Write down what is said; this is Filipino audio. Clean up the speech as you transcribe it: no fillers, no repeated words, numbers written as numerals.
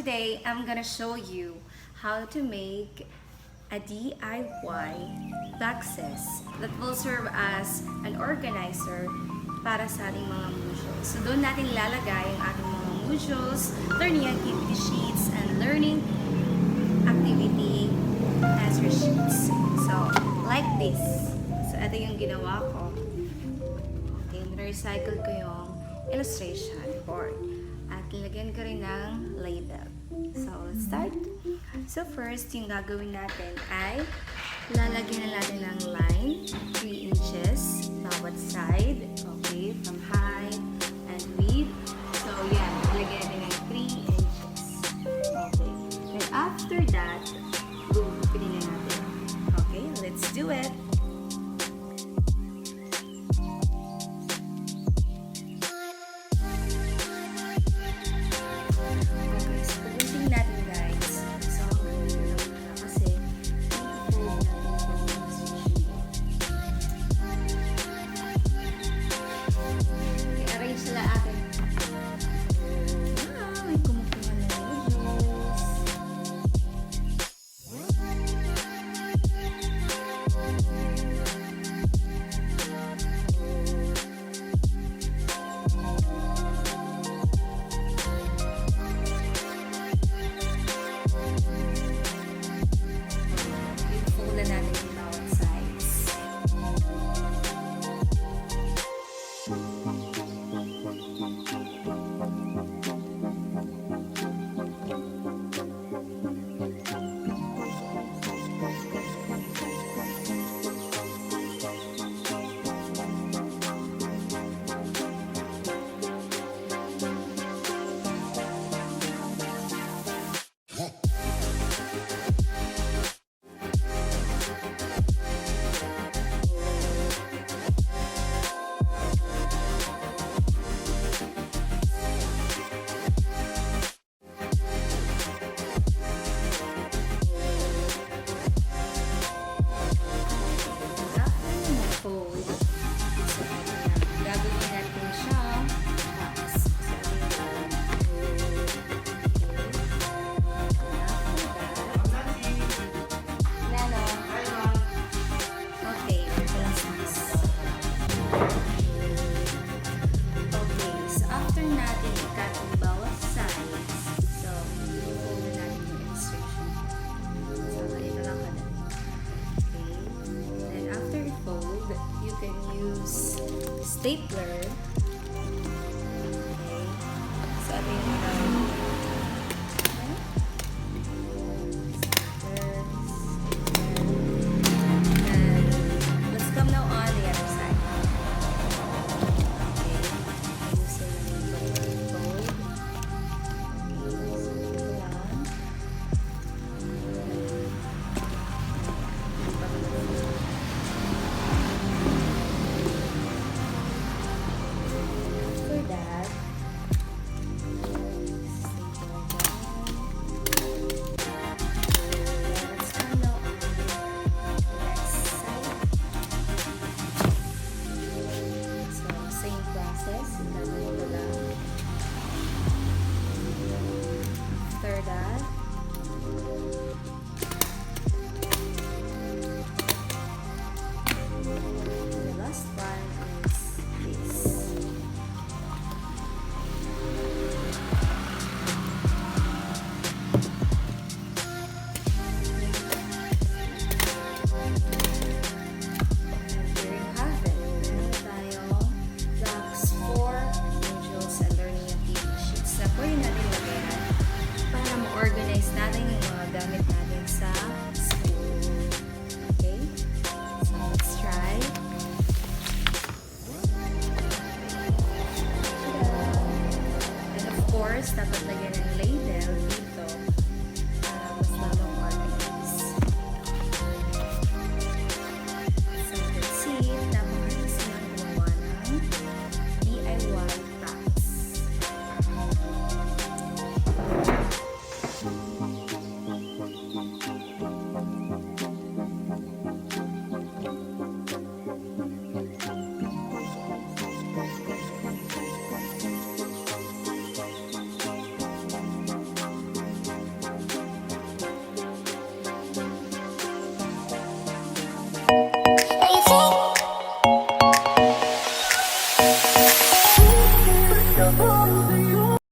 today I'm gonna show you how to make a DIY boxes that will serve as an organizer para sa ating mga modules. So doon natin lalagay ang ating mga modules, learning activity sheets, and learning activity answer sheets. So, like this. So, ito yung ginawa ko. Okay, recycle ko yung illustration board. At nilagyan ko rin ng label. So, let's start. So, first, yung gagawin natin ay lalagyan na natin ng line, 3 inches, bawat side, okay, from height and width. So, yan, lalagyan natin ng 3 inches. Okay. And after that, gugupin na natin. Okay, let's do it. Stapler